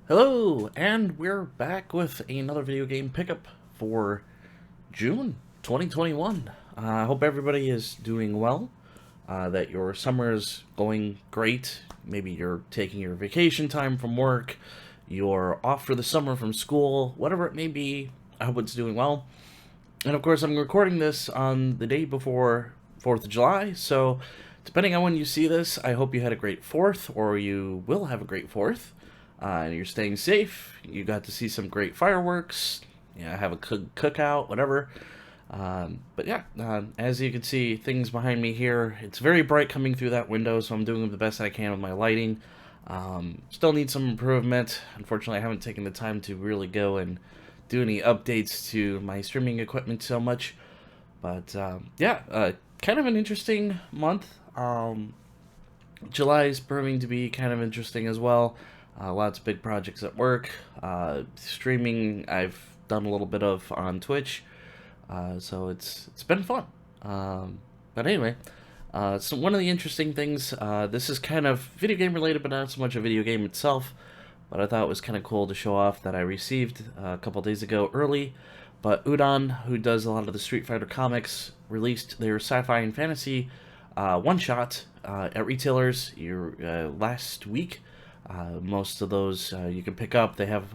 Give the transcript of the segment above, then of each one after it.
Hello, and we're back with another video game pickup for June 2021. I hope everybody is doing well, that your summer is going great. Maybe you're taking your vacation time from work, you're off for the summer from school, whatever it may be. I hope it's doing well. And of course, I'm recording this on the day before 4th of July, so depending on when you see this, I hope you had a great 4th, or you will have a great 4th. And you're staying safe. You got to see some great fireworks. Have a cookout, whatever. But yeah, as you can see, things behind me here. It's very bright coming through that window, so I'm doing the best I can with my lighting. Still need some improvement. Unfortunately, I haven't taken the time to really go and do any updates to my streaming equipment so much. But yeah, kind of an interesting month. July is proving to be kind of interesting as well. Lots of big projects at work. Streaming, I've done a little bit of on Twitch, so it's been fun. But anyway, so one of the interesting things, this is kind of video game related, but not so much a video game itself. But I thought it was kind of cool to show off that I received a couple days ago early. But Udon, who does a lot of the Street Fighter comics, released their sci-fi and fantasy one-shot at retailers last week. Most of those you can pick up. They have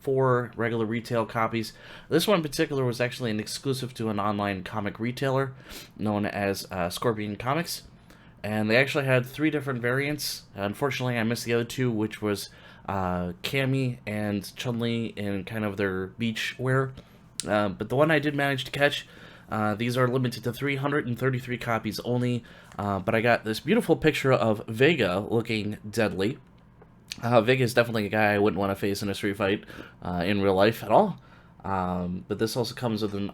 4 regular retail copies. This one in particular was actually an exclusive to an online comic retailer known as Scorpion Comics. And they actually had 3 different variants. Unfortunately, I missed the other 2, which was Cammy and Chun-Li in kind of their beach wear. But the one I did manage to catch, these are limited to 333 copies only. But I got this beautiful picture of Vega looking deadly. Vega is definitely a guy I wouldn't want to face in a street fight in real life at all. But this also comes with an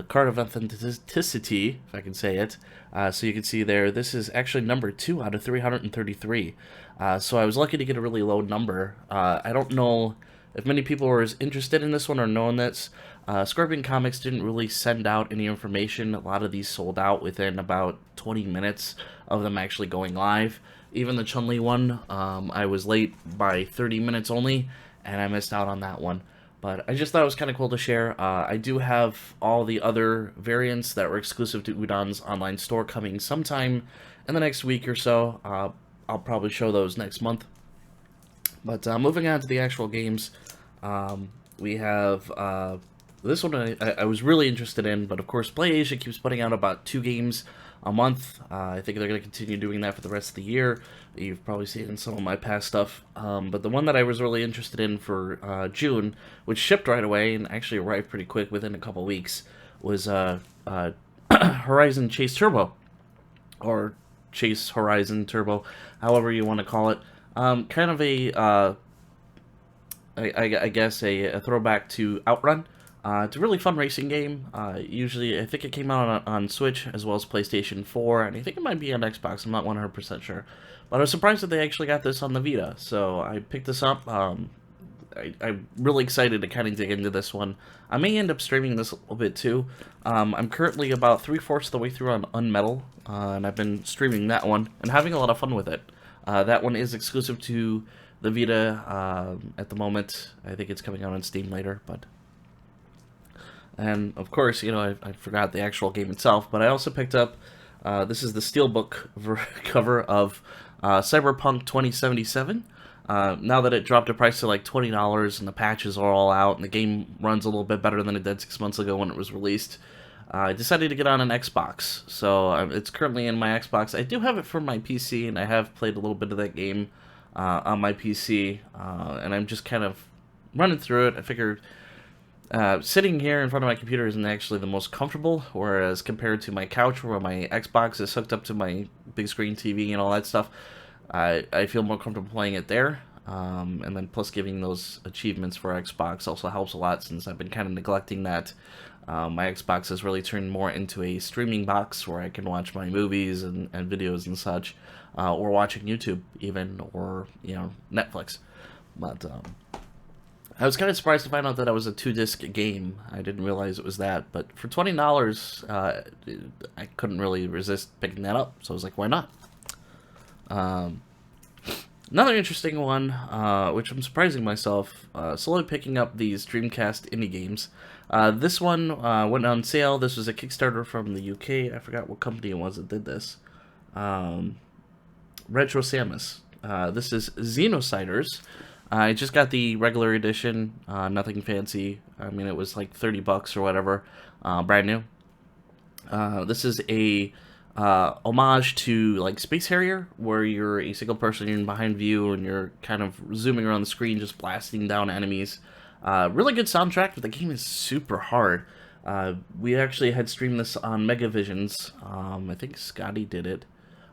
card of authenticity, if I can say it. So you can see there, this is actually number 2 out of 333. So I was lucky to get a really low number. I don't know if many people were as interested in this one or knowing this. Scorpion Comics didn't really send out any information. A lot of these sold out within about 20 minutes of them actually going live. Even the Chun-Li one, I was late by 30 minutes only, and I missed out on that one. But I just thought it was kind of cool to share. I do have all the other variants that were exclusive to Udon's online store coming sometime in the next week or so. I'll probably show those next month. But moving on to the actual games, we have this one I was really interested in, but of course PlayAsia keeps putting out about 2 games a month. I think they're going to continue doing that for the rest of the year. You've probably seen it in some of my past stuff. But the one that I was really interested in for June, which shipped right away and actually arrived pretty quick within a couple weeks, was Horizon Chase Turbo. Or Chase Horizon Turbo, however you want to call it. Kind of I guess a throwback to Outrun. It's a really fun racing game. Usually, I think it came out on Switch as well as PlayStation 4, and I think it might be on Xbox. I'm not 100% sure. But I was surprised that they actually got this on the Vita, so I picked this up. I'm really excited to kind of dig into this one. I may end up streaming this a little bit too. I'm currently about 3/4 of the way through on Unmetal, and I've been streaming that one and having a lot of fun with it. That one is exclusive to the Vita at the moment. I think it's coming out on Steam later, but... And, of course, I forgot the actual game itself, but I also picked up, this is the Steelbook cover of Cyberpunk 2077. Now that it dropped the price to like $20 and the patches are all out and the game runs a little bit better than it did 6 months ago when it was released, I decided to get on an Xbox. So it's currently in my Xbox. I do have it for my PC, and I have played a little bit of that game on my PC, and I'm just kind of running through it. I figured... sitting here in front of my computer isn't actually the most comfortable, whereas compared to my couch where my Xbox is hooked up to my big screen TV and all that stuff, I feel more comfortable playing it there. And then plus giving those achievements for Xbox also helps a lot since I've been kind of neglecting that. My Xbox has really turned more into a streaming box where I can watch my movies and videos and such, or watching YouTube even, or, Netflix. But, I was kind of surprised to find out that it was a 2-disc game. I didn't realize it was that, but for $20, I couldn't really resist picking that up, so I was like, why not? Another interesting one, which I'm surprising myself, slowly picking up these Dreamcast indie games. This one went on sale. This was a Kickstarter from the UK. I forgot what company it was that did this. Um, Retro Samus. This is Xenociders. I just got the regular edition, nothing fancy. I mean, it was like 30 bucks or whatever, brand new. This is a homage to like Space Harrier, where you're a single person in behind view and you're kind of zooming around the screen, just blasting down enemies. Really good soundtrack, but the game is super hard. We actually had streamed this on Megavisions. I think Scotty did it.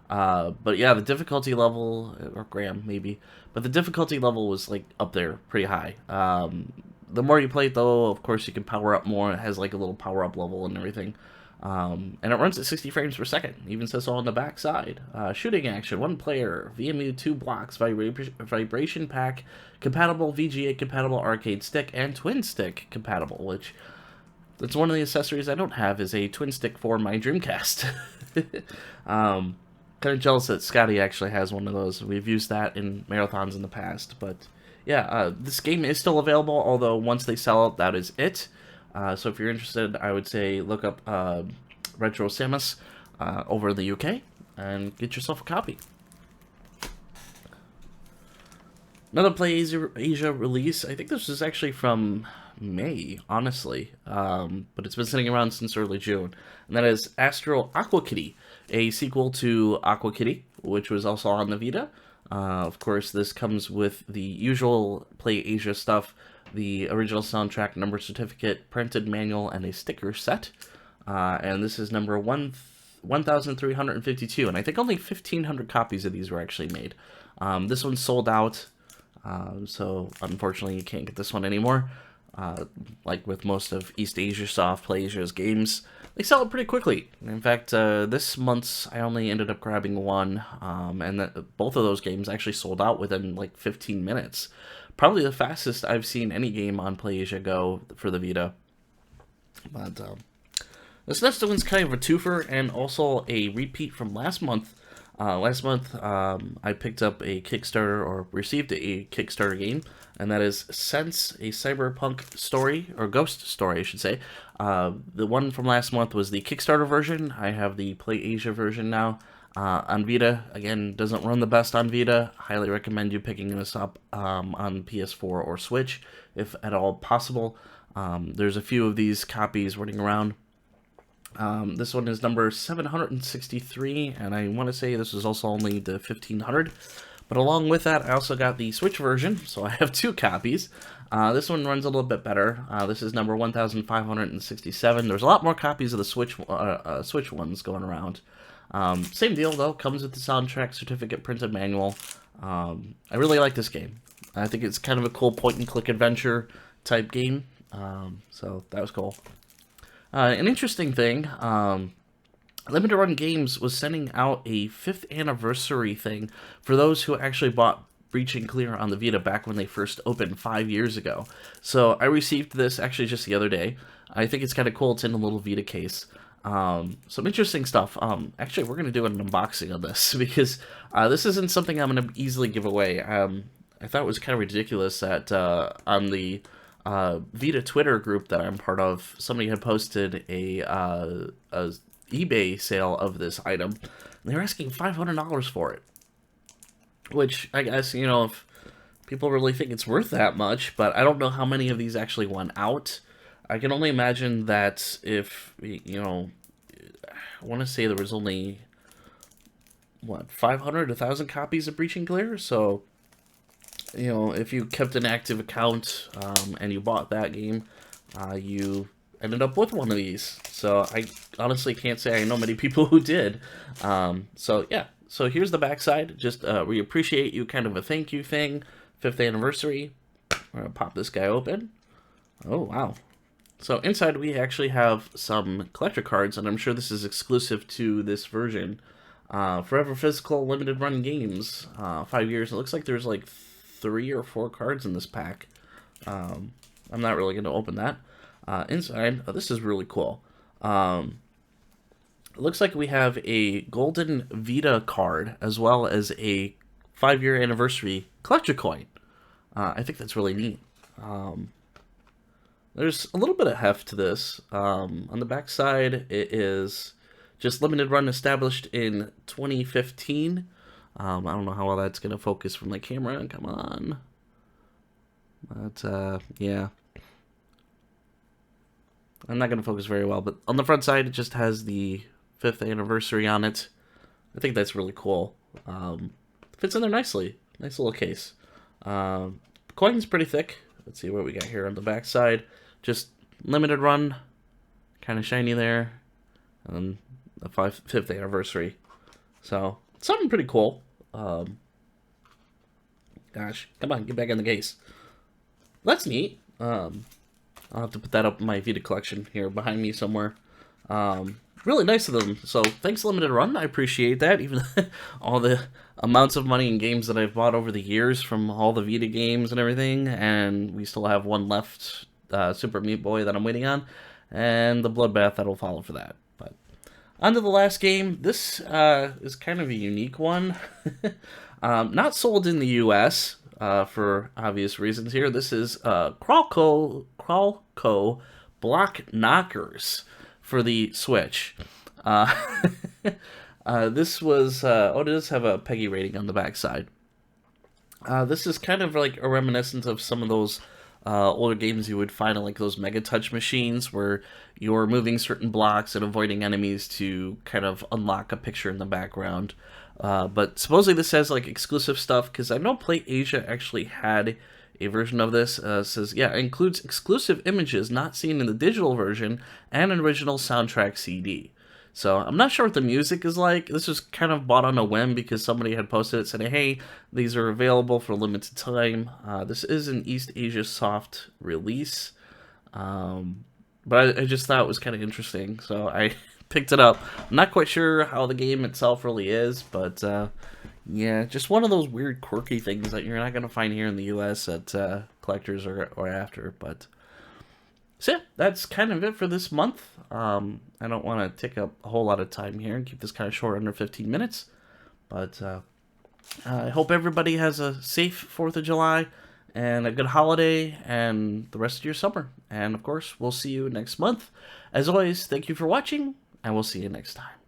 But yeah, the difficulty level, or Graham maybe, but the difficulty level was like up there, pretty high. The more you play it though, of course you can power up more. It has like a little power up level and everything. And it runs at 60 frames per second. It even says so on the back side. Shooting action, one player, VMU 2 blocks, vibration pack, compatible VGA compatible arcade stick, and twin stick compatible, which that's one of the accessories I don't have, is a twin stick for my Dreamcast. Kind of jealous that Scotty actually has one of those. We've used that in marathons in the past, but yeah, this game is still available, although once they sell it, that is it. So if you're interested, I would say look up Retro Samus over in the UK and get yourself a copy. Another Play Asia release. I think this is actually from May, honestly, but it's been sitting around since early June, and that is Astro Aqua Kitty, a sequel to Aqua Kitty, which was also on the Vita. Of course, this comes with the usual Play Asia stuff, the original soundtrack, number certificate, printed manual, and a sticker set. And this is number 1,352, and I think only 1,500 copies of these were actually made. This one's sold out, so unfortunately you can't get this one anymore. Like with most of East Asia Soft Play Asia's games, they sell it pretty quickly. In fact, this month's I only ended up grabbing one, and both of those games actually sold out within like 15 minutes. Probably the fastest I've seen any game on Play Asia go for the Vita. But this next one's kind of a twofer and also a repeat from last month. I picked up a Kickstarter, or received a Kickstarter game, and that is Sense, a cyberpunk story, or ghost story, I should say. The one from last month was the Kickstarter version. I have the Play Asia version now. On Vita, again, doesn't run the best on Vita. Highly recommend you picking this up on PS4 or Switch, if at all possible. There's a few of these copies running around. This one is number 763, and I want to say this is also only the 1,500. But along with that, I also got the Switch version, so I have two copies. This one runs a little bit better. This is number 1,567. There's a lot more copies of the Switch ones going around. Same deal, though. Comes with the soundtrack, certificate, printed manual. I really like this game. I think it's kind of a cool point-and-click adventure type game. So that was cool. An interesting thing, Limited Run Games was sending out a 5th anniversary thing for those who actually bought Breach and Clear on the Vita back when they first opened 5 years ago. So I received this actually just the other day. I think it's kind of cool. It's in a little Vita case. Some interesting stuff. Actually, we're going to do an unboxing of this because this isn't something I'm going to easily give away. I thought it was kind of ridiculous that on the Vita Twitter group that I'm part of, somebody had posted a eBay sale of this item. And they were asking $500 for it, which I guess, you know, if people really think it's worth that much, but I don't know how many of these actually went out. I can only imagine that if, you know, I want to say there was only, what, 500, 1,000 copies of Breach and Clear, so you know, if you kept an active account and you bought that game, you ended up with one of these. So I honestly can't say I know many people who did. So yeah, so here's the backside. Just we appreciate you, kind of a thank you thing. 5th anniversary. We're gonna pop this guy open. Oh wow. So inside we actually have some collector cards, and I'm sure this is exclusive to this version. Forever Physical Limited Run Games, 5 years. It looks like there's like 3 or 4 cards in this pack. I'm not really going to open that. Inside, oh, this is really cool. It looks like we have a golden Vita card as well as a 5-year anniversary collector coin. I think that's really neat. There's a little bit of heft to this. On the back side, it is just limited run, established in 2015. I don't know how well that's going to focus from the camera. Come on. But, yeah. I'm not going to focus very well, but on the front side, it just has the 5th anniversary on it. I think that's really cool. Fits in there nicely. Nice little case. Coin's pretty thick. Let's see what we got here on the back side. Just limited run. Kind of shiny there. And the 5th anniversary. So, something pretty cool. Gosh, come on, get back in the case. That's neat. I'll have to put that up in my Vita collection here behind me somewhere. Really nice of them. So thanks, Limited Run. I appreciate that. Even all the amounts of money in games that I've bought over the years from all the Vita games and everything. And we still have one left, Super Meat Boy, that I'm waiting on. And the Bloodbath that'll follow for that. But on to the last game. This is kind of a unique one. Not sold in the US. For obvious reasons here. This is Crawlco Block Knockers for the Switch. This was, it does have a PEGI rating on the backside. This is kind of like a reminiscent of some of those older games you would find on like those Mega Touch machines where you're moving certain blocks and avoiding enemies to kind of unlock a picture in the background. But supposedly this has like exclusive stuff, because I know Play Asia actually had a version of this. Says, yeah, it includes exclusive images not seen in the digital version and an original soundtrack CD. So I'm not sure what the music is like. This was kind of bought on a whim because somebody had posted it saying, hey, these are available for a limited time. This is an East Asia soft release. But I just thought it was kind of interesting, so I picked it up. I'm not quite sure how the game itself really is, but yeah, just one of those weird, quirky things that you're not going to find here in the US at collectors or after. But so yeah, that's kind of it for this month. I don't want to take up a whole lot of time here and keep this kind of short, under 15 minutes. But I hope everybody has a safe 4th of July and a good holiday and the rest of your summer. And of course, we'll see you next month. As always, thank you for watching, and we'll see you next time.